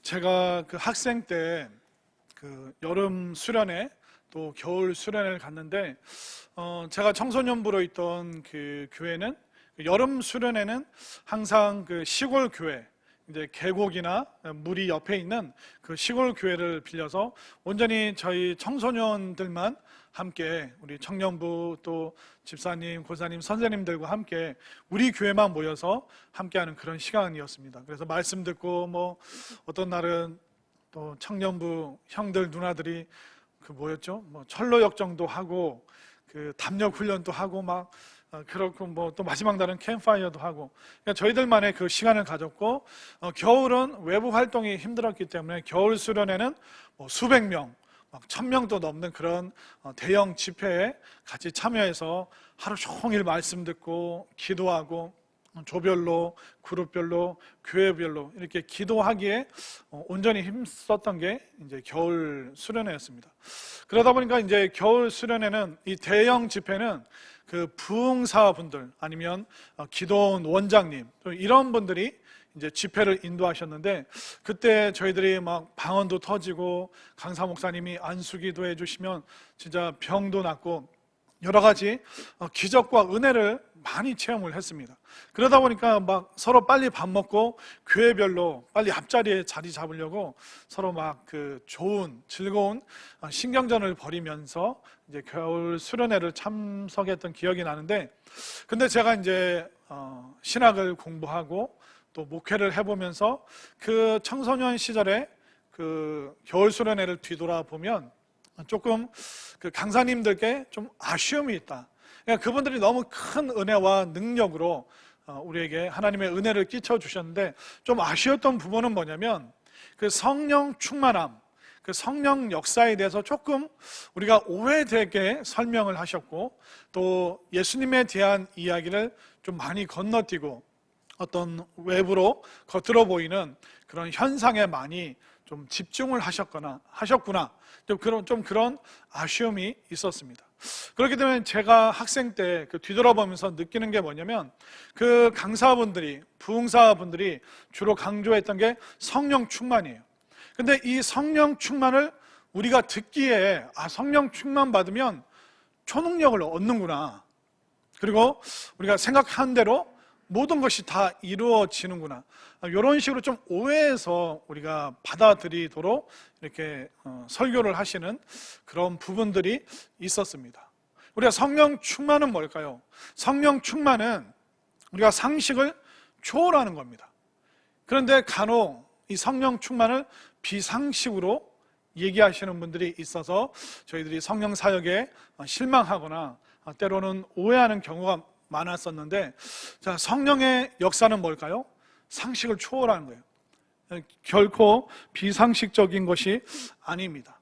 제가 그 학생 때 그 여름 수련회 또 겨울 수련회를 갔는데 제가 청소년부로 있던 그 교회는 여름 수련회는 항상 그 시골 교회 이제 계곡이나 물이 옆에 있는 그 시골 교회를 빌려서 온전히 저희 청소년들만 함께 우리 청년부 또 집사님, 고사님, 선생님들과 함께 우리 교회만 모여서 함께하는 그런 시간이었습니다. 그래서 말씀 듣고 뭐 어떤 날은 또 청년부 형들 누나들이 그 뭐였죠? 뭐 철로 역정도 하고 그 담력 훈련도 하고 막 그렇고 뭐 또 마지막 날은 캠파이어도 하고 그러니까 저희들만의 그 시간을 가졌고 겨울은 외부 활동이 힘들었기 때문에 겨울 수련회는 뭐 수백 명, 막 1000명도 넘는 그런 대형 집회에 같이 참여해서 하루 종일 말씀 듣고 기도하고 조별로, 그룹별로, 교회별로 이렇게 기도하기에 온전히 힘썼던 게 이제 겨울 수련회였습니다. 그러다 보니까 이제 겨울 수련회는 이 대형 집회는 그 부흥사분들 아니면 기도원 원장님 이런 분들이 이제 집회를 인도하셨는데 그때 저희들이 막 방언도 터지고 강사 목사님이 안수기도 해주시면 진짜 병도 낫고 여러 가지 기적과 은혜를 많이 체험을 했습니다. 그러다 보니까 막 서로 빨리 밥 먹고 교회별로 빨리 앞자리에 자리 잡으려고 서로 막 그 좋은 즐거운 신경전을 벌이면서 이제 겨울 수련회를 참석했던 기억이 나는데 근데 제가 이제 신학을 공부하고 또 목회를 해보면서 그 청소년 시절에 그 겨울 수련회를 뒤돌아보면 조금 그 강사님들께 좀 아쉬움이 있다. 그러니까 그분들이 너무 큰 은혜와 능력으로 우리에게 하나님의 은혜를 끼쳐 주셨는데 좀 아쉬웠던 부분은 뭐냐면 그 성령 충만함, 그 성령 역사에 대해서 조금 우리가 오해되게 설명을 하셨고 또 예수님에 대한 이야기를 좀 많이 건너뛰고 어떤 외부로 겉으로 보이는 그런 현상에 많이 좀 집중을 하셨구나 좀 그런 아쉬움이 있었습니다. 그렇기 때문에 제가 학생 때 그 뒤돌아보면서 느끼는 게 뭐냐면 그 강사분들이 부흥사분들이 주로 강조했던 게 성령 충만이에요. 근데 이 성령 충만을 우리가 듣기에 성령 충만 받으면 초능력을 얻는구나, 그리고 우리가 생각한 대로 모든 것이 다 이루어지는구나, 이런 식으로 좀 오해해서 우리가 받아들이도록 이렇게 설교를 하시는 그런 부분들이 있었습니다. 우리가 성령 충만은 뭘까요? 성령 충만은 우리가 상식을 초월하는 겁니다. 그런데 간혹 이 성령 충만을 비상식으로 얘기하시는 분들이 있어서 저희들이 성령 사역에 실망하거나 때로는 오해하는 경우가 많았었는데, 자, 성령의 역사는 뭘까요? 상식을 초월하는 거예요. 결코 비상식적인 것이 아닙니다.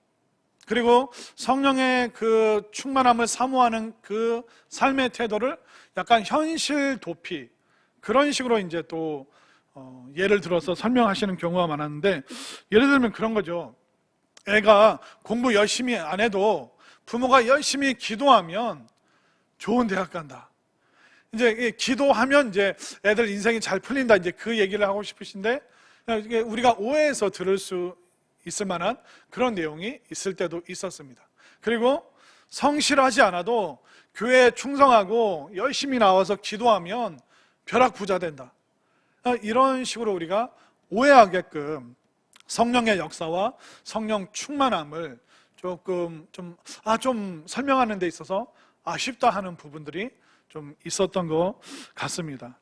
그리고 성령의 그 충만함을 사모하는 그 삶의 태도를 약간 현실 도피, 그런 식으로 이제 또 예를 들어서 설명하시는 경우가 많았는데, 예를 들면 그런 거죠. 애가 공부 열심히 안 해도 부모가 열심히 기도하면 좋은 대학 간다. 이제 기도하면 이제 애들 인생이 잘 풀린다, 이제 그 얘기를 하고 싶으신데, 우리가 오해해서 들을 수 있을 만한 그런 내용이 있을 때도 있었습니다. 그리고 성실하지 않아도 교회에 충성하고 열심히 나와서 기도하면 벼락 부자 된다, 이런 식으로 우리가 오해하게끔 성령의 역사와 성령 충만함을 조금 좀 설명하는 데 있어서 아쉽다 하는 부분들이 좀 있었던 것 같습니다.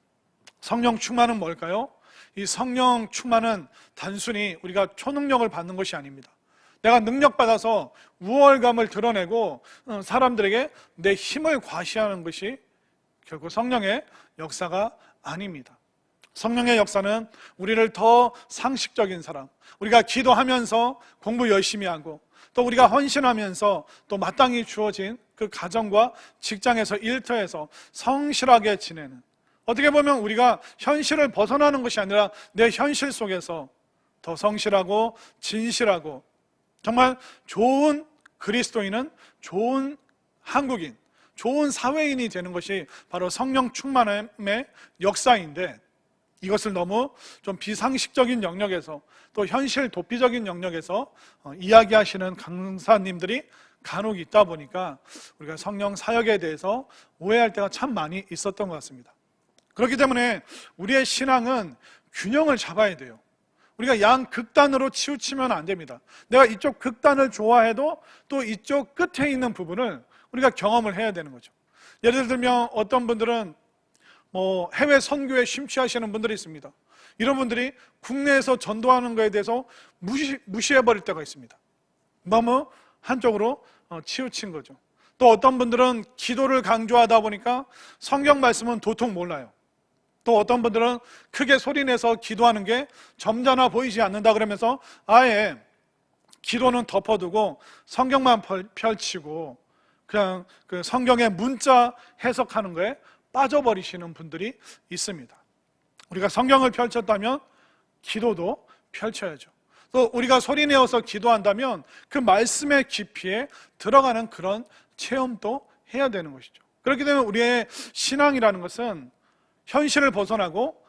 성령 충만은 뭘까요? 이 성령 충만은 단순히 우리가 초능력을 받는 것이 아닙니다. 내가 능력받아서 우월감을 드러내고 사람들에게 내 힘을 과시하는 것이 결국 성령의 역사가 아닙니다. 성령의 역사는 우리를 더 상식적인 사람, 우리가 기도하면서 공부 열심히 하고 또 우리가 헌신하면서 또 마땅히 주어진 그 가정과 직장에서 일터에서 성실하게 지내는, 어떻게 보면 우리가 현실을 벗어나는 것이 아니라 내 현실 속에서 더 성실하고 진실하고 정말 좋은 그리스도인은 좋은 한국인, 좋은 사회인이 되는 것이 바로 성령 충만함의 역사인데, 이것을 너무 좀 비상식적인 영역에서 또 현실 도피적인 영역에서 이야기하시는 강사님들이 간혹 있다 보니까 우리가 성령 사역에 대해서 오해할 때가 참 많이 있었던 것 같습니다. 그렇기 때문에 우리의 신앙은 균형을 잡아야 돼요. 우리가 양극단으로 치우치면 안 됩니다. 내가 이쪽 극단을 좋아해도 또 이쪽 끝에 있는 부분을 우리가 경험을 해야 되는 거죠. 예를 들면 어떤 분들은 해외 선교에 심취하시는 분들이 있습니다. 이런 분들이 국내에서 전도하는 것에 대해서 무시해버릴 때가 있습니다. 너무 한쪽으로 치우친 거죠. 또 어떤 분들은 기도를 강조하다 보니까 성경 말씀은 도통 몰라요. 또 어떤 분들은 크게 소리내서 기도하는 게 점잖아 보이지 않는다 그러면서 아예 기도는 덮어두고 성경만 펼치고 그냥 그 성경의 문자 해석하는 거에 빠져버리시는 분들이 있습니다. 우리가 성경을 펼쳤다면 기도도 펼쳐야죠. 또 우리가 소리내어서 기도한다면 그 말씀의 깊이에 들어가는 그런 체험도 해야 되는 것이죠. 그렇기 때문에 우리의 신앙이라는 것은 현실을 벗어나고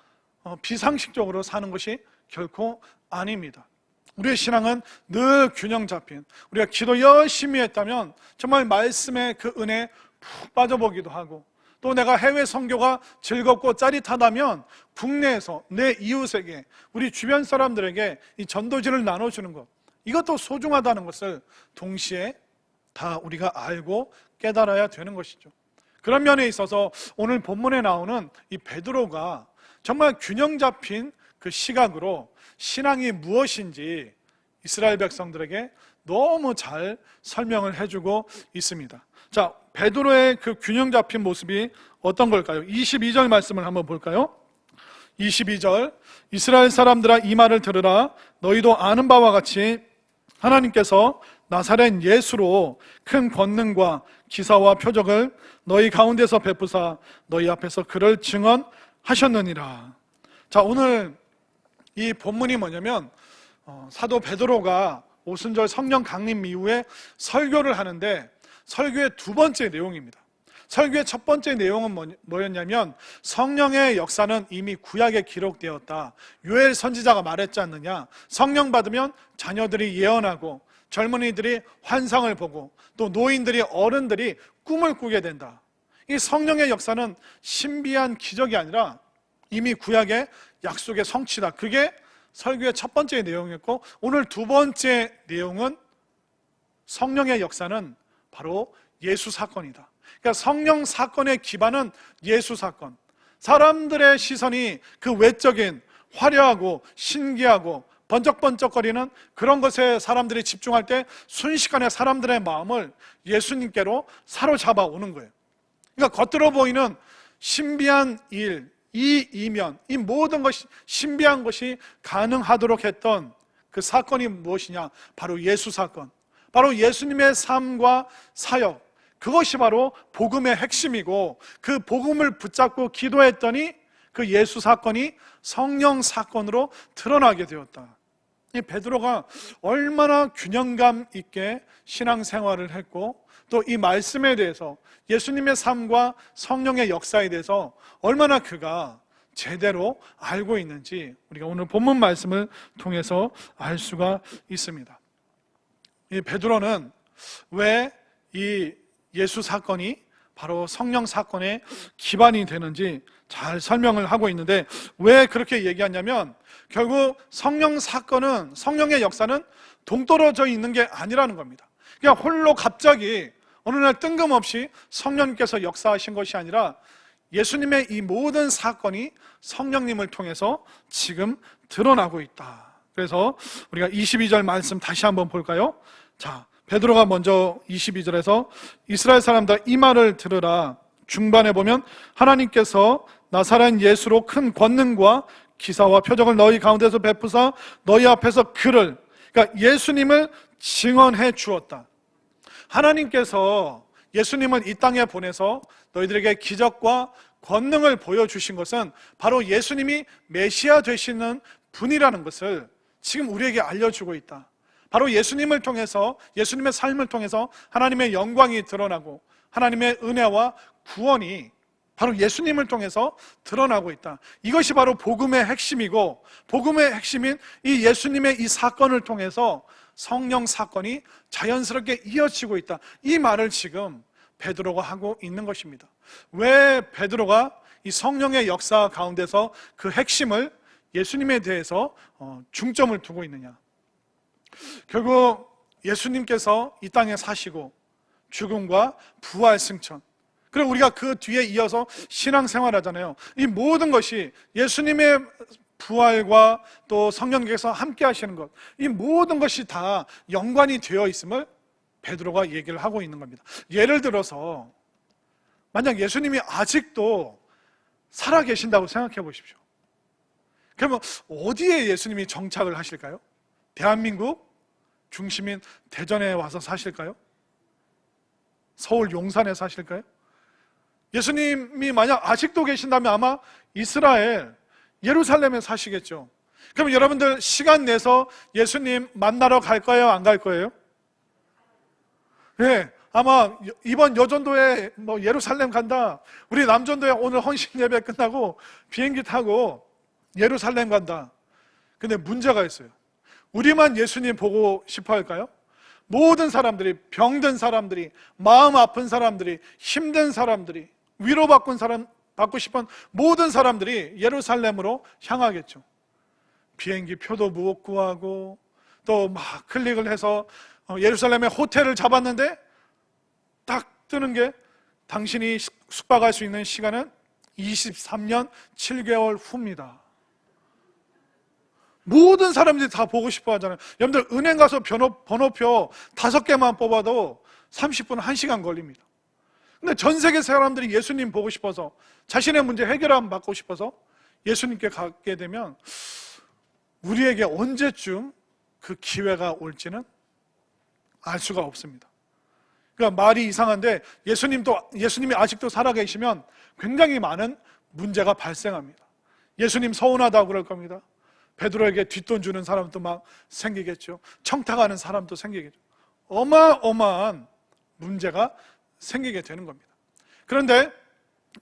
비상식적으로 사는 것이 결코 아닙니다. 우리의 신앙은 늘 균형 잡힌, 우리가 기도 열심히 했다면 정말 말씀의 그 은혜에 푹 빠져보기도 하고, 또 내가 해외 선교가 즐겁고 짜릿하다면 국내에서 내 이웃에게, 우리 주변 사람들에게 이 전도지를 나눠주는 것, 이것도 소중하다는 것을 동시에 다 우리가 알고 깨달아야 되는 것이죠. 그런 면에 있어서 오늘 본문에 나오는 이 베드로가 정말 균형 잡힌 그 시각으로 신앙이 무엇인지 이스라엘 백성들에게 너무 잘 설명을 해주고 있습니다. 자, 베드로의 그 균형 잡힌 모습이 어떤 걸까요? 22절 말씀을 한번 볼까요? 22절, 이스라엘 사람들아 이 말을 들으라. 너희도 아는 바와 같이 하나님께서 나사렛 예수로 큰 권능과 기사와 표적을 너희 가운데서 베푸사 너희 앞에서 그를 증언하셨느니라. 자, 오늘 이 본문이 뭐냐면 사도 베드로가 오순절 성령 강림 이후에 설교를 하는데 설교의 두 번째 내용입니다. 설교의 첫 번째 내용은 뭐였냐면 성령의 역사는 이미 구약에 기록되었다. 요엘 선지자가 말했지 않느냐. 성령 받으면 자녀들이 예언하고 젊은이들이 환상을 보고 또 노인들이 어른들이 꿈을 꾸게 된다. 이 성령의 역사는 신비한 기적이 아니라 이미 구약의 약속의 성취다. 그게 설교의 첫 번째 내용이었고, 오늘 두 번째 내용은 성령의 역사는 바로 예수 사건이다. 그러니까 성령 사건의 기반은 예수 사건. 사람들의 시선이 그 외적인 화려하고 신기하고 번쩍번쩍거리는 그런 것에 사람들이 집중할 때 순식간에 사람들의 마음을 예수님께로 사로잡아 오는 거예요. 그러니까 겉으로 보이는 신비한 일, 이 이면, 이 모든 것이 신비한 것이 가능하도록 했던 그 사건이 무엇이냐? 바로 예수 사건. 바로 예수님의 삶과 사역. 그것이 바로 복음의 핵심이고, 그 복음을 붙잡고 기도했더니 그 예수 사건이 성령 사건으로 드러나게 되었다. 이 베드로가 얼마나 균형감 있게 신앙생활을 했고, 또 이 말씀에 대해서, 예수님의 삶과 성령의 역사에 대해서 얼마나 그가 제대로 알고 있는지 우리가 오늘 본문 말씀을 통해서 알 수가 있습니다. 이 베드로는 왜 이 예수 사건이 바로 성령 사건의 기반이 되는지 잘 설명을 하고 있는데, 왜 그렇게 얘기하냐면 결국 성령 사건은, 성령의 역사는 동떨어져 있는 게 아니라는 겁니다. 그냥 홀로 갑자기 어느 날 뜬금없이 성령님께서 역사하신 것이 아니라 예수님의 이 모든 사건이 성령님을 통해서 지금 드러나고 있다. 그래서 우리가 22절 말씀 다시 한번 볼까요? 자, 베드로가 먼저 22절에서 이스라엘 사람들 이 말을 들으라. 중반에 보면 하나님께서 나사렛 예수로 큰 권능과 기사와 표적을 너희 가운데서 베푸사 너희 앞에서 그를, 그러니까 예수님을 증언해 주었다. 하나님께서 예수님을 이 땅에 보내서 너희들에게 기적과 권능을 보여주신 것은 바로 예수님이 메시아 되시는 분이라는 것을 지금 우리에게 알려주고 있다. 바로 예수님을 통해서, 예수님의 삶을 통해서 하나님의 영광이 드러나고 하나님의 은혜와 구원이 바로 예수님을 통해서 드러나고 있다. 이것이 바로 복음의 핵심이고, 복음의 핵심인 이 예수님의 이 사건을 통해서 성령 사건이 자연스럽게 이어지고 있다. 이 말을 지금 베드로가 하고 있는 것입니다. 왜 베드로가 이 성령의 역사 가운데서 그 핵심을 예수님에 대해서 중점을 두고 있느냐? 결국 예수님께서 이 땅에 사시고 죽음과 부활 승천, 그리고 우리가 그 뒤에 이어서 신앙생활 하잖아요. 이 모든 것이 예수님의 부활과 또 성령께서 함께 하시는 것, 이 모든 것이 다 연관이 되어 있음을 베드로가 얘기를 하고 있는 겁니다. 예를 들어서 만약 예수님이 아직도 살아 계신다고 생각해 보십시오. 그러면 어디에 예수님이 정착을 하실까요? 대한민국 중심인 대전에 와서 사실까요? 서울 용산에 사실까요? 예수님이 만약 아직도 계신다면 아마 이스라엘 예루살렘에 사시겠죠. 그럼 여러분들 시간 내서 예수님 만나러 갈까요? 안 갈 거예요? 네, 아마 이번 여전도에 예루살렘 간다, 우리 남전도에 오늘 헌신 예배 끝나고 비행기 타고 예루살렘 간다. 근데 문제가 있어요. 우리만 예수님 보고 싶어 할까요? 모든 사람들이, 병든 사람들이, 마음 아픈 사람들이, 힘든 사람들이, 받고 싶은 모든 사람들이 예루살렘으로 향하겠죠. 비행기 표도 못 구하고 또 막 클릭을 해서 예루살렘에 호텔을 잡았는데 딱 뜨는 게 당신이 숙박할 수 있는 시간은 23년 7개월 후입니다. 모든 사람들이 다 보고 싶어 하잖아요. 여러분들 은행 가서 번호표 5개만 뽑아도 30분, 1시간 걸립니다. 근데 전 세계 사람들이 예수님 보고 싶어서, 자신의 문제 해결함 받고 싶어서 예수님께 가게 되면 우리에게 언제쯤 그 기회가 올지는 알 수가 없습니다. 그러니까 말이 이상한데 예수님이 아직도 살아계시면 굉장히 많은 문제가 발생합니다. 예수님 서운하다고 그럴 겁니다. 베드로에게 뒷돈 주는 사람도 막 생기겠죠. 청탁하는 사람도 생기겠죠. 어마어마한 문제가 생기게 되는 겁니다. 그런데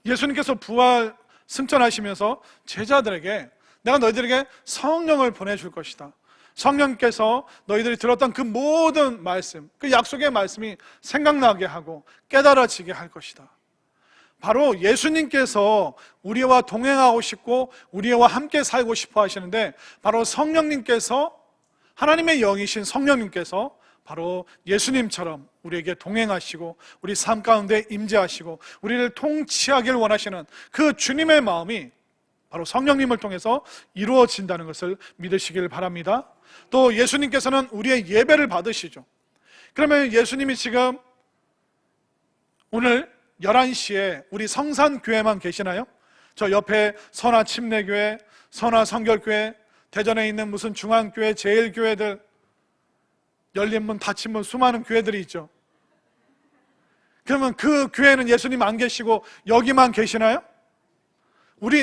예수님께서 부활 승천하시면서 제자들에게 내가 너희들에게 성령을 보내줄 것이다. 성령께서 너희들이 들었던 그 모든 말씀, 그 약속의 말씀이 생각나게 하고 깨달아지게 할 것이다. 바로 예수님께서 우리와 동행하고 싶고 우리와 함께 살고 싶어 하시는데, 바로 성령님께서, 하나님의 영이신 성령님께서 바로 예수님처럼 우리에게 동행하시고 우리 삶 가운데 임재하시고 우리를 통치하길 원하시는 그 주님의 마음이 바로 성령님을 통해서 이루어진다는 것을 믿으시길 바랍니다. 또 예수님께서는 우리의 예배를 받으시죠. 그러면 예수님이 지금 오늘 11시에 우리 성산교회만 계시나요? 저 옆에 선화 침례교회, 선화 성결교회, 대전에 있는 무슨 중앙교회, 제일교회들, 열린문, 닫힌문, 수많은 교회들이 있죠. 그러면 그 교회는 예수님 안 계시고 여기만 계시나요?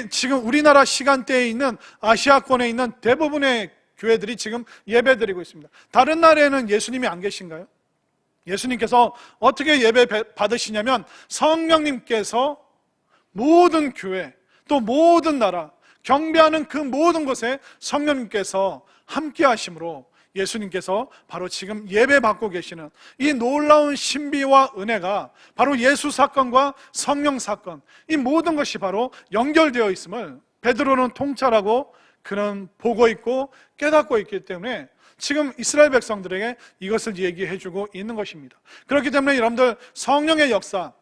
지금 우리나라 시간대에 있는 아시아권에 있는 대부분의 교회들이 지금 예배드리고 있습니다. 다른 나라에는 예수님이 안 계신가요? 예수님께서 어떻게 예배 받으시냐면 성령님께서 모든 교회, 또 모든 나라, 경배하는 그 모든 곳에 성령님께서 함께 하심으로 예수님께서 바로 지금 예배 받고 계시는 이 놀라운 신비와 은혜가 바로 예수 사건과 성령 사건, 이 모든 것이 바로 연결되어 있음을 베드로는 통찰하고 그는 보고 있고 깨닫고 있기 때문에 지금 이스라엘 백성들에게 이것을 얘기해주고 있는 것입니다. 그렇기 때문에 여러분들 성령의 역사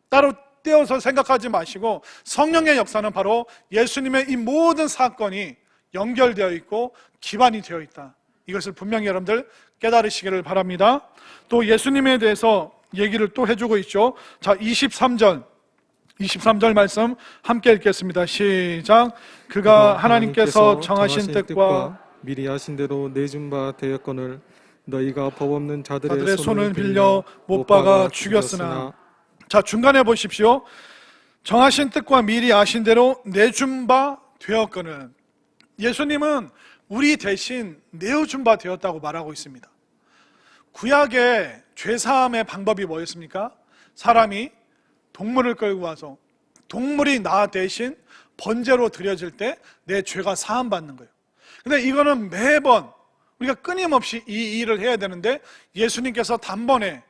따로 떼어서 생각하지 마시고, 성령의 역사는 바로 예수님의 이 모든 사건이 연결되어 있고 기반이 되어 있다. 이것을 분명히 여러분들 깨달으시기를 바랍니다. 또 예수님에 대해서 얘기를 또 해주고 있죠. 자, 23절 말씀 함께 읽겠습니다. 시작. 그가 하나님께서 정하신 뜻과 미리 하신 대로 내준 바 되었거늘 너희가 법 없는 자들의 손을 빌려 못 박아 죽였으나. 자, 중간에 보십시오. 정하신 뜻과 미리 아신 대로 내준 바 되었거늘. 예수님은 우리 대신 내어준 바 되었다고 말하고 있습니다. 구약의 죄사함의 방법이 뭐였습니까? 사람이 동물을 끌고 와서 동물이 나 대신 번제로 드려질 때 내 죄가 사함받는 거예요. 근데 이거는 매번 우리가 끊임없이 이 일을 해야 되는데, 예수님께서 단번에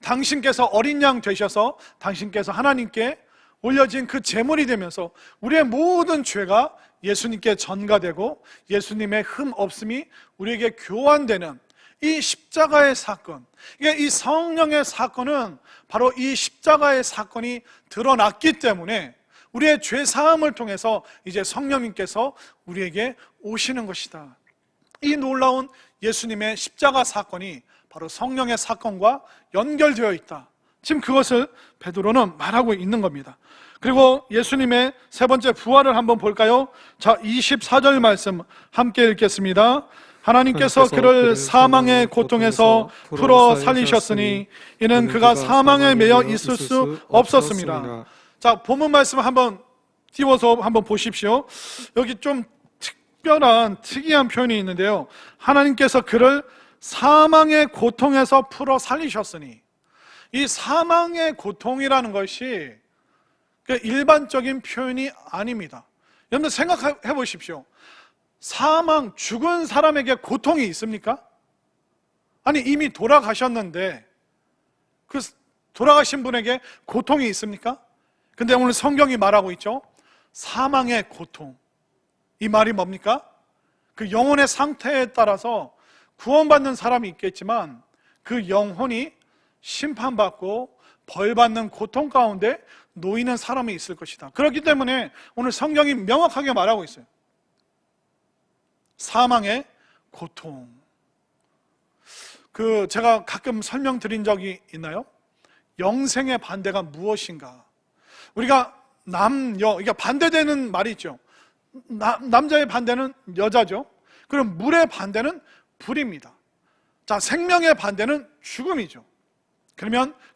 당신께서 어린 양 되셔서 당신께서 하나님께 올려진 그 제물이 되면서 우리의 모든 죄가 예수님께 전가되고 예수님의 흠 없음이 우리에게 교환되는 이 십자가의 사건, 이게 이 성령의 사건은 바로 이 십자가의 사건이 드러났기 때문에 우리의 죄 사함을 통해서 이제 성령님께서 우리에게 오시는 것이다. 이 놀라운 예수님의 십자가 사건이 바로 성령의 사건과 연결되어 있다. 지금 그것을 베드로는 말하고 있는 겁니다. 그리고 예수님의 세 번째 부활을 한번 볼까요? 자, 24절 말씀 함께 읽겠습니다. 하나님께서 그를 사망의 고통에서 풀어 살리셨으니 이는 그가 사망에 매여 있을 수 없었습니다. 자, 본문 말씀 한번 띄워서 한번 보십시오. 여기 좀 특이한 표현이 있는데요. 하나님께서 그를 사망의 고통에서 풀어 살리셨으니, 이 사망의 고통이라는 것이 일반적인 표현이 아닙니다. 여러분 생각해 보십시오. 사망, 죽은 사람에게 고통이 있습니까? 아니, 이미 돌아가셨는데 그 돌아가신 분에게 고통이 있습니까? 근데 오늘 성경이 말하고 있죠. 사망의 고통. 이 말이 뭡니까? 그 영혼의 상태에 따라서 구원받는 사람이 있겠지만 그 영혼이 심판받고 벌받는 고통 가운데 놓이는 사람이 있을 것이다. 그렇기 때문에 오늘 성경이 명확하게 말하고 있어요. 사망의 고통. 제가 가끔 설명드린 적이 있나요? 영생의 반대가 무엇인가? 우리가 남녀, 이게 반대되는 말이 있죠. 남자의 반대는 여자죠. 그럼 물의 반대는 불입니다. 자, 생명의 반대는 죽음이죠.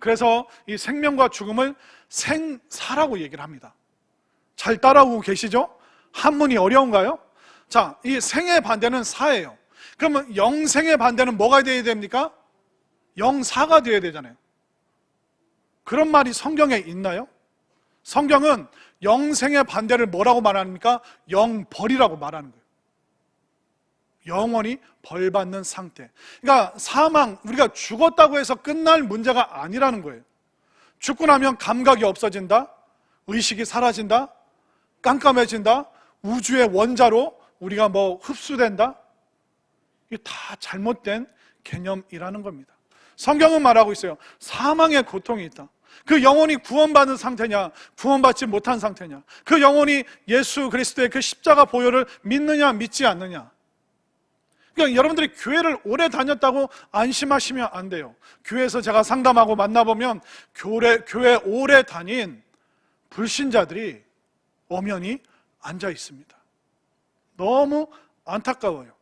그래서 이 생명과 죽음을 생사라고 얘기를 합니다. 잘 따라오고 계시죠? 한문이 어려운가요? 자, 이 생의 반대는 사예요. 그러면 영생의 반대는 뭐가 되어야 됩니까? 영사가 되어야 되잖아요. 그런 말이 성경에 있나요? 성경은 영생의 반대를 뭐라고 말합니까? 영벌이라고 말하는 거예요. 영원히 벌받는 상태. 그러니까 사망, 우리가 죽었다고 해서 끝날 문제가 아니라는 거예요. 죽고 나면 감각이 없어진다, 의식이 사라진다, 깜깜해진다, 우주의 원자로 우리가 흡수된다. 이게 다 잘못된 개념이라는 겁니다. 성경은 말하고 있어요. 사망의 고통이 있다. 그 영혼이 구원받는 상태냐, 구원받지 못한 상태냐, 그 영혼이 예수 그리스도의 그 십자가 보혈을 믿느냐 믿지 않느냐. 그러니까 여러분들이 교회를 오래 다녔다고 안심하시면 안 돼요. 교회에서 제가 상담하고 만나보면 교회 오래 다닌 불신자들이 엄연히 앉아 있습니다. 너무 안타까워요.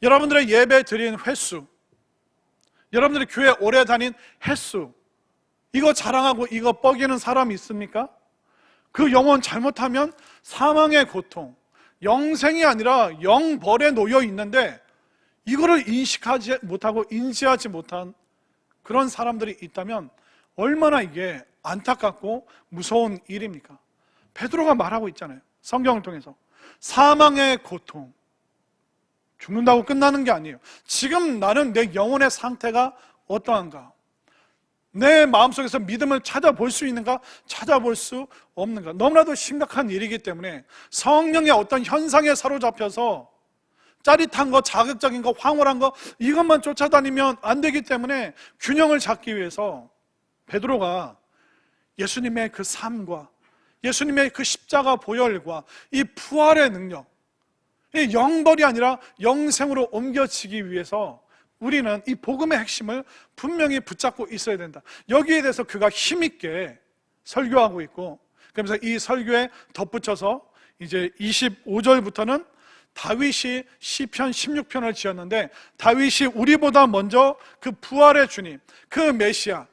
여러분들의 예배 드린 횟수, 여러분들이 교회 오래 다닌 횟수, 이거 자랑하고 이거 뻐기는 사람이 있습니까? 그 영혼 잘못하면 사망의 고통, 영생이 아니라 영벌에 놓여 있는데 이거를 인식하지 못하고 인지하지 못한 그런 사람들이 있다면 얼마나 이게 안타깝고 무서운 일입니까? 베드로가 말하고 있잖아요. 성경을 통해서 사망의 고통, 죽는다고 끝나는 게 아니에요. 지금 나는 내 영혼의 상태가 어떠한가? 내 마음속에서 믿음을 찾아볼 수 있는가? 찾아볼 수 없는가? 너무나도 심각한 일이기 때문에 성령의 어떤 현상에 사로잡혀서 짜릿한 거, 자극적인 거, 황홀한 거 이것만 쫓아다니면 안 되기 때문에 균형을 잡기 위해서 베드로가 예수님의 그 삶과 예수님의 그 십자가 보혈과 이 부활의 능력, 이 영벌이 아니라 영생으로 옮겨지기 위해서 우리는 이 복음의 핵심을 분명히 붙잡고 있어야 된다. 여기에 대해서 그가 힘있게 설교하고 있고, 그러면서 이 설교에 덧붙여서 이제 25절부터는 다윗이 시편 16편을 지었는데, 다윗이 우리보다 먼저 그 부활의 주님, 그 메시아,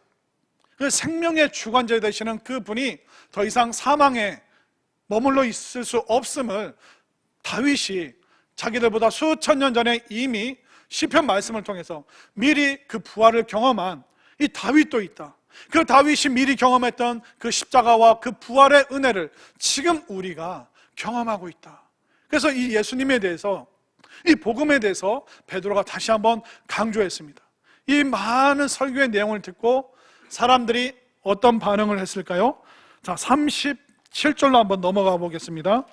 그 생명의 주관자 되시는 그 분이 더 이상 사망에 머물러 있을 수 없음을 다윗이 자기들보다 수천 년 전에 이미 시편 말씀을 통해서 미리 그 부활을 경험한 이 다윗도 있다. 그 다윗이 미리 경험했던 그 십자가와 그 부활의 은혜를 지금 우리가 경험하고 있다. 그래서 이 예수님에 대해서, 이 복음에 대해서 베드로가 다시 한번 강조했습니다. 이 많은 설교의 내용을 듣고 사람들이 어떤 반응을 했을까요? 자, 37절로 한번 넘어가 보겠습니다.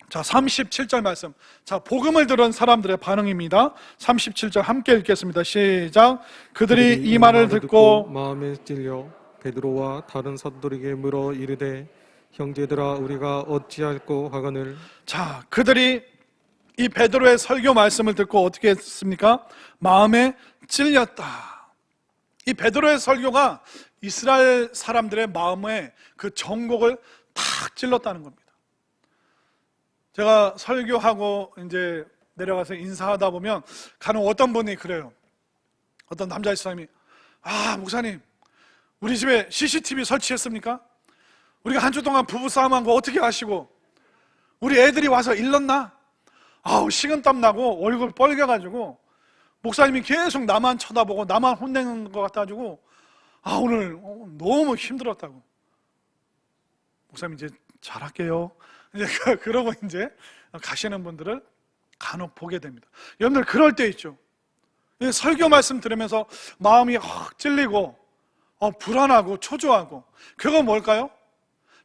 자, 37절 말씀. 자, 복음을 들은 사람들의 반응입니다. 37절 함께 읽겠습니다. 시작. 그들이 이 말을 듣고 마음에 찔려 베드로와 다른 사도들에게 물어 이르되 형제들아 우리가 어찌할꼬 하거늘. 자, 그들이 이 베드로의 설교 말씀을 듣고 어떻게 했습니까? 마음에 찔렸다. 이 베드로의 설교가 이스라엘 사람들의 마음에 그 정곡을 탁 찔렀다는 겁니다. 제가 설교하고 이제 내려가서 인사하다 보면 간혹 어떤 분이 그래요. 어떤 남자 사람이, 아, 목사님, 우리 집에 CCTV 설치했습니까? 우리가 한 주 동안 부부싸움한 거 어떻게 아시고, 우리 애들이 와서 일렀나? 아우, 식은땀 나고 얼굴 빨개가지고 목사님이 계속 나만 쳐다보고 나만 혼내는 것 같아가지고, 아, 오늘 너무 힘들었다고. 목사님 이제 잘할게요. 이제 그러고 이제 가시는 분들을 간혹 보게 됩니다. 여러분들 그럴 때 있죠. 설교 말씀 들으면서 마음이 확 찔리고 불안하고 초조하고, 그거 뭘까요?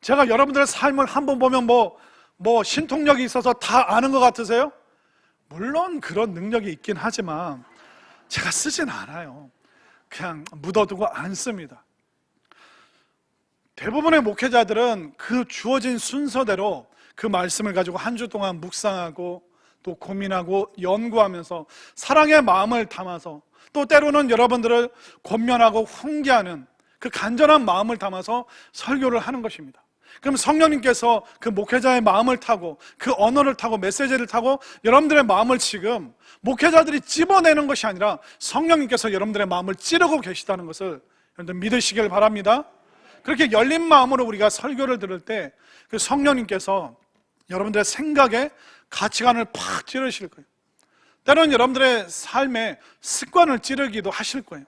제가 여러분들의 삶을 한번 보면 뭐 신통력이 있어서 다 아는 것 같으세요? 물론 그런 능력이 있긴 하지만 제가 쓰진 않아요. 그냥 묻어두고 안 씁니다. 대부분의 목회자들은 그 주어진 순서대로 그 말씀을 가지고 한 주 동안 묵상하고 또 고민하고 연구하면서 사랑의 마음을 담아서, 또 때로는 여러분들을 권면하고 훈계하는 그 간절한 마음을 담아서 설교를 하는 것입니다. 그럼 성령님께서 그 목회자의 마음을 타고 그 언어를 타고 메시지를 타고 여러분들의 마음을 지금 목회자들이 찝어내는 것이 아니라 성령님께서 여러분들의 마음을 찌르고 계시다는 것을 여러분들 믿으시길 바랍니다. 그렇게 열린 마음으로 우리가 설교를 들을 때 그 성령님께서 여러분들의 생각에 가치관을 팍 찌르실 거예요. 때로는 여러분들의 삶의 습관을 찌르기도 하실 거예요.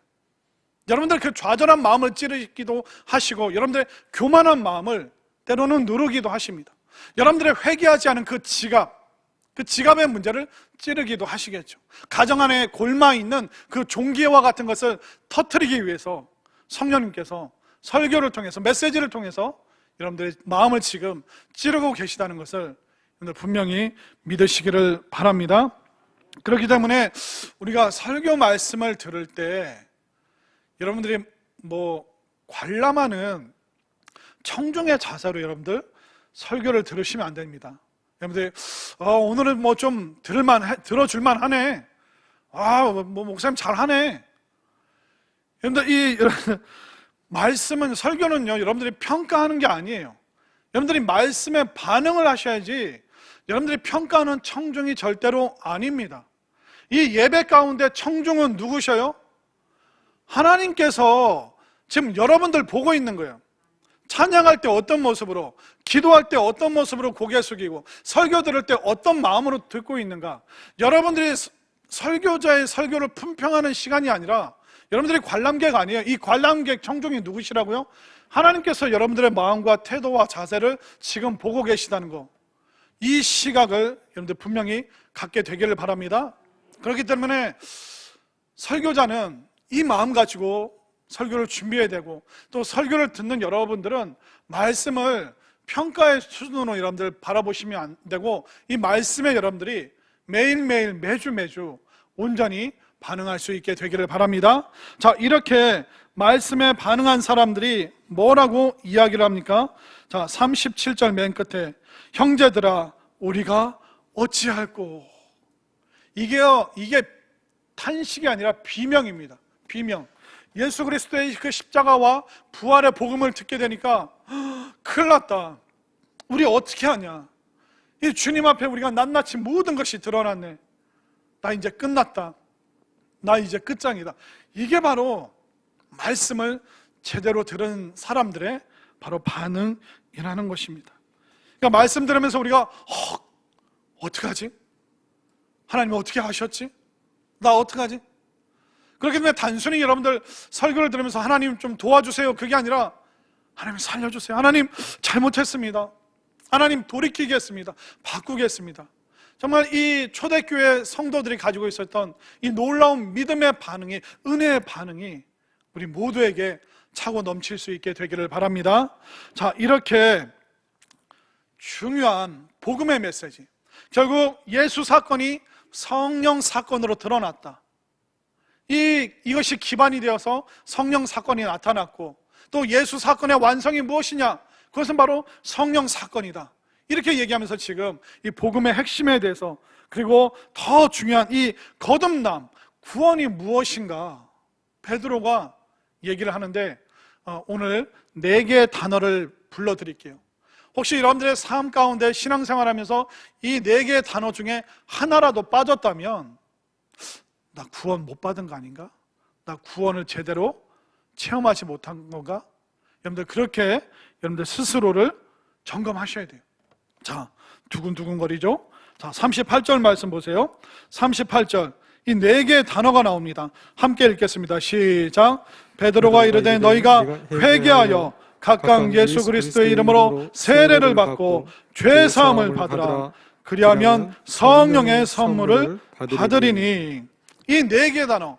여러분들 그 좌절한 마음을 찌르기도 하시고, 여러분들의 교만한 마음을 때로는 누르기도 하십니다. 여러분들의 회개하지 않은 그 지갑의 문제를 찌르기도 하시겠죠. 가정 안에 골마 있는 그 종기와 같은 것을 터뜨리기 위해서 성령님께서 설교를 통해서, 메시지를 통해서 여러분들의 마음을 지금 찌르고 계시다는 것을 여러분들 분명히 믿으시기를 바랍니다. 그렇기 때문에 우리가 설교 말씀을 들을 때 여러분들이 관람하는 청중의 자세로 여러분들 설교를 들으시면 안 됩니다. 여러분들 오늘은 좀 들어줄만 하네. 목사님 잘하네. 여러분들 말씀은, 설교는요, 여러분들이 평가하는 게 아니에요. 여러분들이 말씀에 반응을 하셔야지 여러분들이 평가하는 청중이 절대로 아닙니다. 이 예배 가운데 청중은 누구셔요? 하나님께서 지금 여러분들 보고 있는 거예요. 찬양할 때 어떤 모습으로, 기도할 때 어떤 모습으로 고개 숙이고, 설교 들을 때 어떤 마음으로 듣고 있는가. 여러분들이 설교자의 설교를 품평하는 시간이 아니라 여러분들이 관람객 아니에요. 이 관람객 청중이 누구시라고요? 하나님께서 여러분들의 마음과 태도와 자세를 지금 보고 계시다는 거, 이 시각을 여러분들 분명히 갖게 되기를 바랍니다. 그렇기 때문에 설교자는 이 마음 가지고 설교를 준비해야 되고, 또 설교를 듣는 여러분들은 말씀을 평가의 수준으로 여러분들 바라보시면 안 되고, 이 말씀에 여러분들이 매일매일 매주 온전히 반응할 수 있게 되기를 바랍니다. 자, 이렇게 말씀에 반응한 사람들이 뭐라고 이야기를 합니까? 자, 37절 맨 끝에 형제들아 우리가 어찌할꼬. 이게 탄식이 아니라 비명입니다. 비명. 예수 그리스도의 그 십자가와 부활의 복음을 듣게 되니까 큰일 났다. 우리 어떻게 하냐. 이 주님 앞에 우리가 낱낱이 모든 것이 드러났네. 나 이제 끝났다. 나 이제 끝장이다. 이게 바로 말씀을 제대로 들은 사람들의 바로 반응이라는 것입니다. 그러니까 말씀 들으면서 우리가 어떡하지? 하나님 어떻게 하셨지? 나 어떡하지? 그렇기 때문에 단순히 여러분들 설교를 들으면서 하나님 좀 도와주세요, 그게 아니라 하나님 살려주세요, 하나님 잘못했습니다, 하나님 돌이키겠습니다, 바꾸겠습니다. 정말 이 초대교회 성도들이 가지고 있었던 이 놀라운 믿음의 반응이, 은혜의 반응이 우리 모두에게 차고 넘칠 수 있게 되기를 바랍니다. 자, 이렇게 중요한 복음의 메시지, 결국 예수 사건이 성령 사건으로 드러났다. 이것이 기반이 되어서 성령 사건이 나타났고, 또 예수 사건의 완성이 무엇이냐? 그것은 바로 성령 사건이다. 이렇게 얘기하면서 지금 이 복음의 핵심에 대해서, 그리고 더 중요한 이 거듭남, 구원이 무엇인가 베드로가 얘기를 하는데, 오늘 4개의 단어를 불러드릴게요. 혹시 여러분들의 삶 가운데 신앙생활하면서 이 4개의 단어 중에 하나라도 빠졌다면, 나 구원 못 받은 거 아닌가? 나 구원을 제대로 체험하지 못한 건가? 여러분들 그렇게 여러분들 스스로를 점검하셔야 돼요. 자, 두근두근거리죠? 자, 38절 말씀 보세요. 38절, 이 4개의 단어가 나옵니다. 함께 읽겠습니다. 시작. 베드로가 이르되 너희가 회개하여 각각 예수 그리스도의 이름으로 세례를 받고 죄 사함을 받으라. 그리하면 성령의 선물을 받으리니. 이 4개의 단어,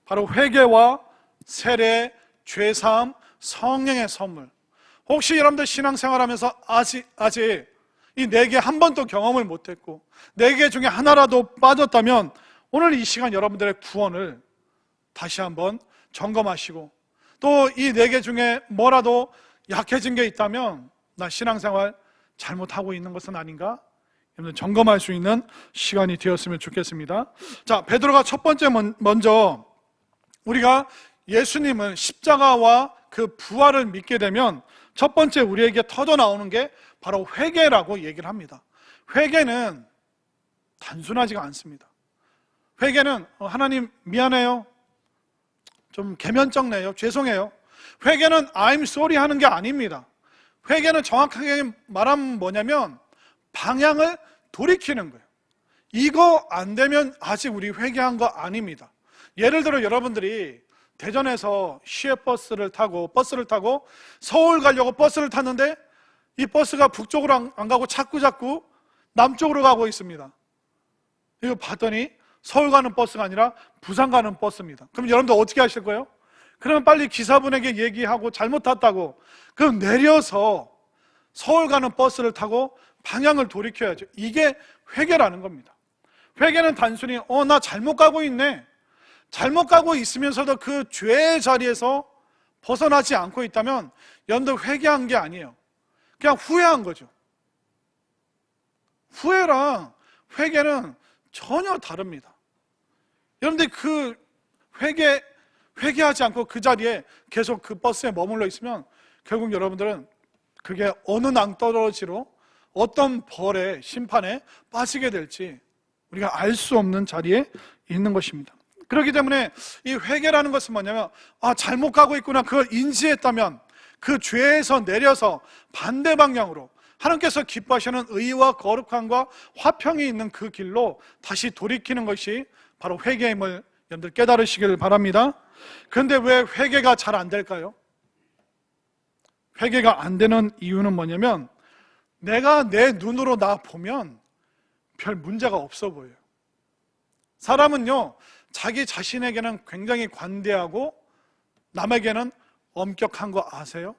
바로 회개와 세례, 죄 사함, 성령의 선물. 혹시 여러분들 신앙생활하면서 아직 이 4개 한 번도 경험을 못했고 4개 중에 하나라도 빠졌다면, 오늘 이 시간 여러분들의 구원을 다시 한번 점검하시고, 또 이 4개 중에 뭐라도 약해진 게 있다면, 나 신앙생활 잘못하고 있는 것은 아닌가? 여러분 점검할 수 있는 시간이 되었으면 좋겠습니다. 자, 베드로가 첫 번째 먼저, 우리가 예수님은 십자가와 그 부활을 믿게 되면 첫 번째 우리에게 터져 나오는 게 바로 회개라고 얘기를 합니다. 회개는 단순하지가 않습니다. 회개는 하나님 미안해요, 좀 개면쩍네요, 죄송해요. 회개는 I'm sorry 하는 게 아닙니다. 회개는 정확하게 말하면 뭐냐면 방향을 돌이키는 거예요. 이거 안 되면 아직 우리 회개한 거 아닙니다. 예를 들어 여러분들이 대전에서 시외버스를 타고 서울 가려고 버스를 탔는데, 이 버스가 북쪽으로 안 가고 자꾸 남쪽으로 가고 있습니다. 이거 봤더니 서울 가는 버스가 아니라 부산 가는 버스입니다. 그럼 여러분들 어떻게 하실 거예요? 그러면 빨리 기사분에게 얘기하고 잘못 탔다고, 그럼 내려서 서울 가는 버스를 타고 방향을 돌이켜야죠. 이게 회개라는 겁니다. 회개는 단순히 나 잘못 가고 있네, 잘못 가고 있으면서도 그 죄의 자리에서 벗어나지 않고 있다면 여러분들 회개한 게 아니에요. 그냥 후회한 거죠. 후회랑 회개는 전혀 다릅니다. 여러분들 그 회개하지 않고 그 자리에 계속 그 버스에 머물러 있으면 결국 여러분들은 그게 어느 낭떠러지로 어떤 벌의 심판에 빠지게 될지 우리가 알 수 없는 자리에 있는 것입니다. 그렇기 때문에 이 회개라는 것은 뭐냐면, 잘못 가고 있구나, 그걸 인지했다면 그 죄에서 내려서 반대 방향으로 하나님께서 기뻐하시는 의와 거룩함과 화평이 있는 그 길로 다시 돌이키는 것이 바로 회개임을 여러분들 깨달으시기를 바랍니다. 그런데 왜 회개가 잘 안 될까요? 회개가 안 되는 이유는 뭐냐면, 내가 내 눈으로 나 보면 별 문제가 없어 보여요. 사람은요, 자기 자신에게는 굉장히 관대하고 남에게는 엄격한 거 아세요?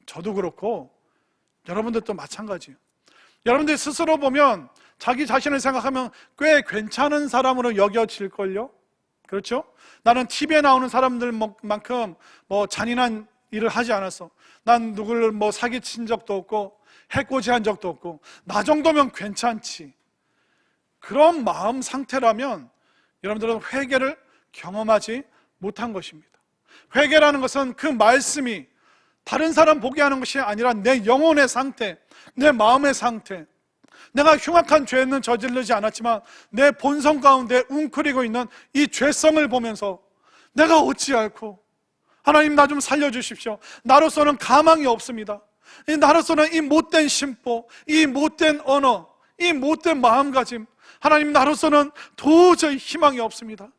저도 그렇고 여러분들도 마찬가지예요. 여러분들 스스로 보면 자기 자신을 생각하면 꽤 괜찮은 사람으로 여겨질걸요? 그렇죠? 나는 TV에 나오는 사람들만큼 잔인한 일을 하지 않았어. 난 누구를 사기친 적도 없고 해코지한 적도 없고 나 정도면 괜찮지. 그런 마음 상태라면 여러분들은 회개를 경험하지 못한 것입니다. 회개라는 것은 그 말씀이 다른 사람 보게 하는 것이 아니라 내 영혼의 상태, 내 마음의 상태, 내가 흉악한 죄는 저지르지 않았지만 내 본성 가운데 웅크리고 있는 이 죄성을 보면서 내가 어찌할꼬, 하나님 나 좀 살려주십시오. 나로서는 가망이 없습니다. 나로서는 이 못된 심보, 이 못된 언어, 이 못된 마음가짐, 하나님, 나로서는 도저히 희망이 없습니다.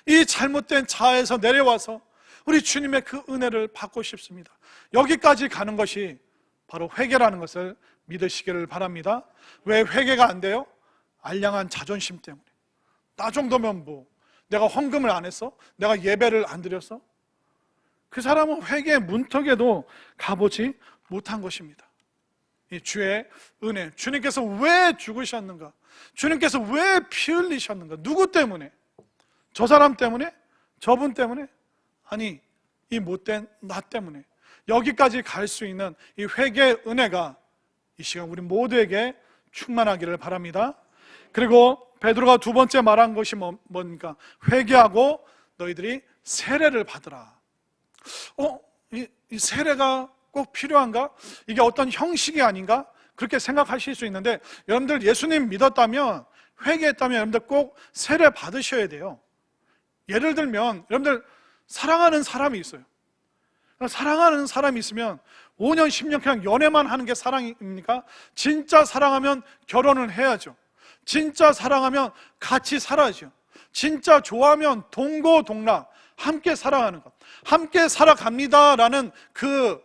이 잘못된 자아에서 내려와서 우리 주님의 그 은혜를 받고 싶습니다. 여기까지 가는 것이 바로 회개라는 것을 믿으시기를 바랍니다. 왜 회개가 안 돼요? 알량한 자존심 때문에. 나 정도면 뭐, 내가 헌금을 안 했어? 내가 예배를 안 드렸어? 그 사람은 회개의 문턱에도 가보지 못한 것입니다. 이 주의 은혜, 주님께서 왜 죽으셨는가? 주님께서 왜 피 흘리셨는가? 누구 때문에? 저 사람 때문에? 저분 때문에? 아니, 이 못된 나 때문에. 여기까지 갈 수 있는 이 회개의 은혜가 이 시간 우리 모두에게 충만하기를 바랍니다. 그리고 베드로가 두 번째 말한 것이 뭡니까? 회개하고 너희들이 세례를 받으라. 이 세례가 꼭 필요한가? 이게 어떤 형식이 아닌가? 그렇게 생각하실 수 있는데, 여러분들 예수님 믿었다면, 회개했다면 여러분들 꼭 세례 받으셔야 돼요. 예를 들면 여러분들 사랑하는 사람이 있어요. 사랑하는 사람이 있으면 5년 10년 그냥 연애만 하는 게 사랑입니까? 진짜 사랑하면 결혼을 해야죠. 진짜 사랑하면 같이 살아야죠. 진짜 좋아하면 동고동락 함께 살아가는 것, 함께 살아갑니다라는 그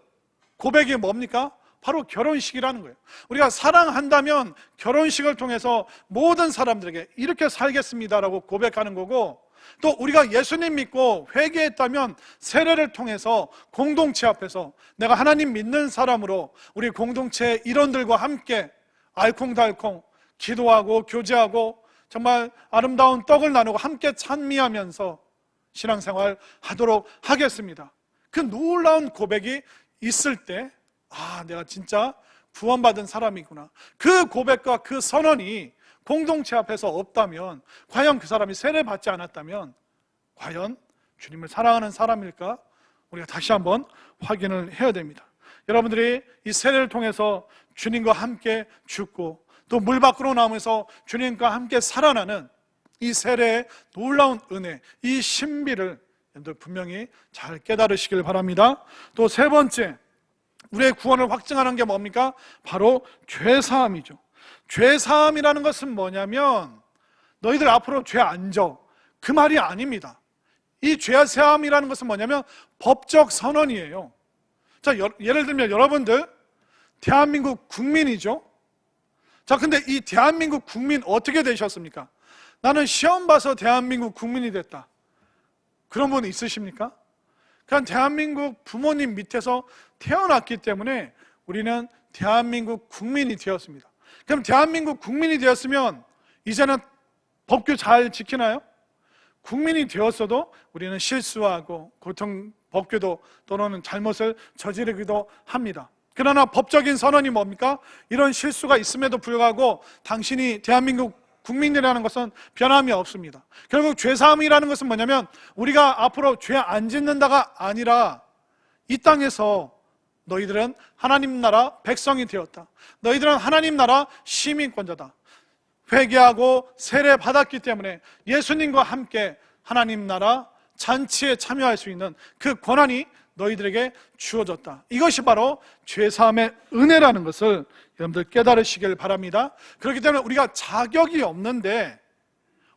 고백이 뭡니까? 바로 결혼식이라는 거예요. 우리가 사랑한다면 결혼식을 통해서 모든 사람들에게 이렇게 살겠습니다라고 고백하는 거고, 또 우리가 예수님 믿고 회개했다면 세례를 통해서 공동체 앞에서 내가 하나님 믿는 사람으로 우리 공동체 일원들과 함께 알콩달콩 기도하고 교제하고 정말 아름다운 떡을 나누고 함께 찬미하면서 신앙생활 하도록 하겠습니다. 그 놀라운 고백이 있을 때, 내가 진짜 구원받은 사람이구나. 그 고백과 그 선언이 공동체 앞에서 없다면, 과연 그 사람이 세례 받지 않았다면 과연 주님을 사랑하는 사람일까? 우리가 다시 한번 확인을 해야 됩니다. 여러분들이 이 세례를 통해서 주님과 함께 죽고 또 물 밖으로 나오면서 주님과 함께 살아나는 이 세례의 놀라운 은혜, 이 신비를 여러분들 분명히 잘 깨달으시길 바랍니다. 또 세 번째, 우리의 구원을 확증하는 게 뭡니까? 바로 죄사함이죠. 죄사함이라는 것은 뭐냐면 너희들 앞으로 죄 안 져, 그 말이 아닙니다. 이 죄사함이라는 것은 뭐냐면 법적 선언이에요. 자, 예를 들면 여러분들 대한민국 국민이죠. 자, 근데 이 대한민국 국민 어떻게 되셨습니까? 나는 시험 봐서 대한민국 국민이 됐다. 그런 분 있으십니까? 그냥 대한민국 부모님 밑에서 태어났기 때문에 우리는 대한민국 국민이 되었습니다. 그럼 대한민국 국민이 되었으면 이제는 법규 잘 지키나요? 국민이 되었어도 우리는 실수하고 고통 법규도 또는 잘못을 저지르기도 합니다. 그러나 법적인 선언이 뭡니까? 이런 실수가 있음에도 불구하고 당신이 대한민국 국민이라는 것은 변함이 없습니다. 결국 죄사함이라는 것은 뭐냐면 우리가 앞으로 죄 안 짓는다가 아니라 이 땅에서 너희들은 하나님 나라 백성이 되었다. 너희들은 하나님 나라 시민권자다. 회개하고 세례 받았기 때문에 예수님과 함께 하나님 나라 잔치에 참여할 수 있는 그 권한이 너희들에게 주어졌다. 이것이 바로 죄사함의 은혜라는 것을 여러분들 깨달으시길 바랍니다. 그렇기 때문에 우리가 자격이 없는데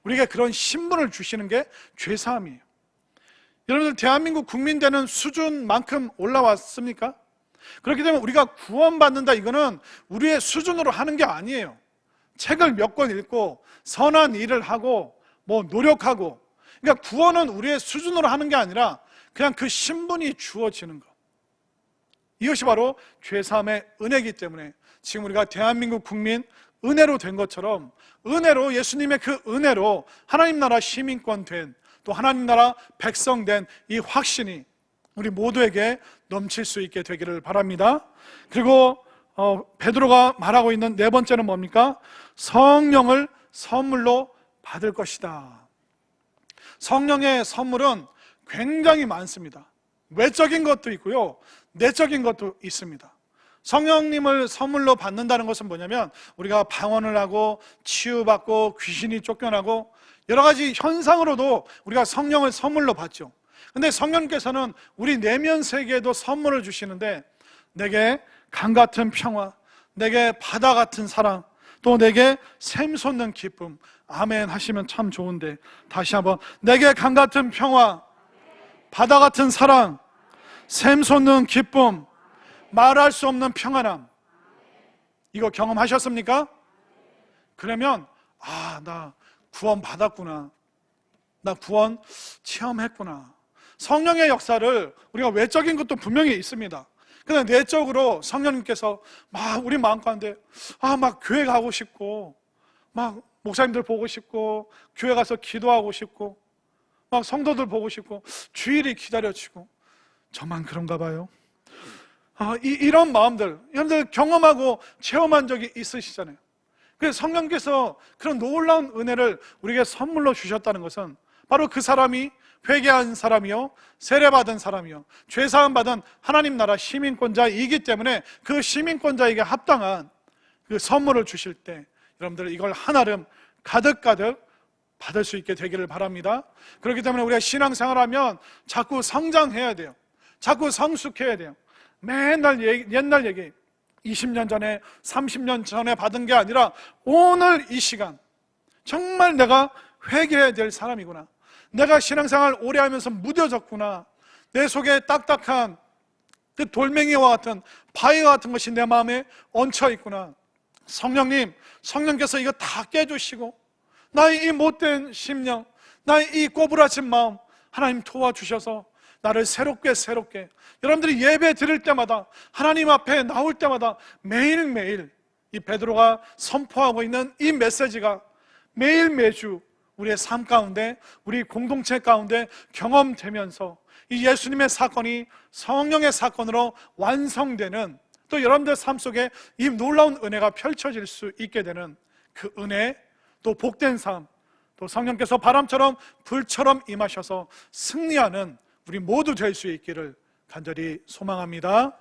우리에게 그런 신분을 주시는 게 죄사함이에요. 여러분들 대한민국 국민 되는 수준만큼 올라왔습니까? 그렇기 때문에 우리가 구원받는다, 이거는 우리의 수준으로 하는 게 아니에요. 책을 몇 권 읽고 선한 일을 하고 노력하고, 그러니까 구원은 우리의 수준으로 하는 게 아니라 그냥 그 신분이 주어지는 것, 이것이 바로 죄사함의 은혜이기 때문에 지금 우리가 대한민국 국민 은혜로 된 것처럼 은혜로, 예수님의 그 은혜로 하나님 나라 시민권 된, 또 하나님 나라 백성 된 이 확신이 우리 모두에게 넘칠 수 있게 되기를 바랍니다. 그리고 베드로가 말하고 있는 네 번째는 뭡니까? 성령을 선물로 받을 것이다. 성령의 선물은 굉장히 많습니다. 외적인 것도 있고요, 내적인 것도 있습니다. 성령님을 선물로 받는다는 것은 뭐냐면 우리가 방언을 하고 치유받고 귀신이 쫓겨나고 여러 가지 현상으로도 우리가 성령을 선물로 받죠. 근데 성령께서는 우리 내면 세계에도 선물을 주시는데, 내게 강 같은 평화, 내게 바다 같은 사랑, 또 내게 샘솟는 기쁨, 아멘 하시면 참 좋은데, 다시 한번 내게 강 같은 평화, 바다 같은 사랑, 샘솟는 기쁨, 말할 수 없는 평안함, 이거 경험하셨습니까? 그러면 나 구원 받았구나, 나 구원 체험했구나. 성령의 역사를 우리가 외적인 것도 분명히 있습니다. 근데 내적으로 성령님께서 막 우리 마음 가운데 막 교회 가고 싶고, 막 목사님들 보고 싶고, 교회 가서 기도하고 싶고, 막 성도들 보고 싶고, 주일이 기다려지고, 저만 그런가 봐요. 이런 마음들 여러분들 경험하고 체험한 적이 있으시잖아요. 그래서 성령께서 그런 놀라운 은혜를 우리에게 선물로 주셨다는 것은 바로 그 사람이 회개한 사람이요, 세례받은 사람이요, 죄사함 받은 하나님 나라 시민권자이기 때문에 그 시민권자에게 합당한 그 선물을 주실 때 여러분들 이걸 한아름 가득가득 받을 수 있게 되기를 바랍니다. 그렇기 때문에 우리가 신앙생활하면 자꾸 성장해야 돼요. 자꾸 성숙해야 돼요. 맨날 옛날 얘기 20년 전에 30년 전에 받은 게 아니라 오늘 이 시간 정말 내가 회개해야 될 사람이구나, 내가 신앙생활 오래 하면서 무뎌졌구나, 내 속에 딱딱한 그 돌멩이와 같은 바위와 같은 것이 내 마음에 얹혀 있구나. 성령께서 이거 다 깨주시고 나의 이 못된 심령, 나의 이 꼬부라진 마음 하나님 도와주셔서 나를 새롭게 여러분들이 예배 드릴 때마다, 하나님 앞에 나올 때마다 매일매일 이 베드로가 선포하고 있는 이 메시지가 매일 매주 우리의 삶 가운데, 우리 공동체 가운데 경험되면서 이 예수님의 사건이 성령의 사건으로 완성되는, 또 여러분들 삶 속에 이 놀라운 은혜가 펼쳐질 수 있게 되는 그 은혜, 또 복된 삶, 또 성령께서 바람처럼 불처럼 임하셔서 승리하는 우리 모두 될 수 있기를 간절히 소망합니다.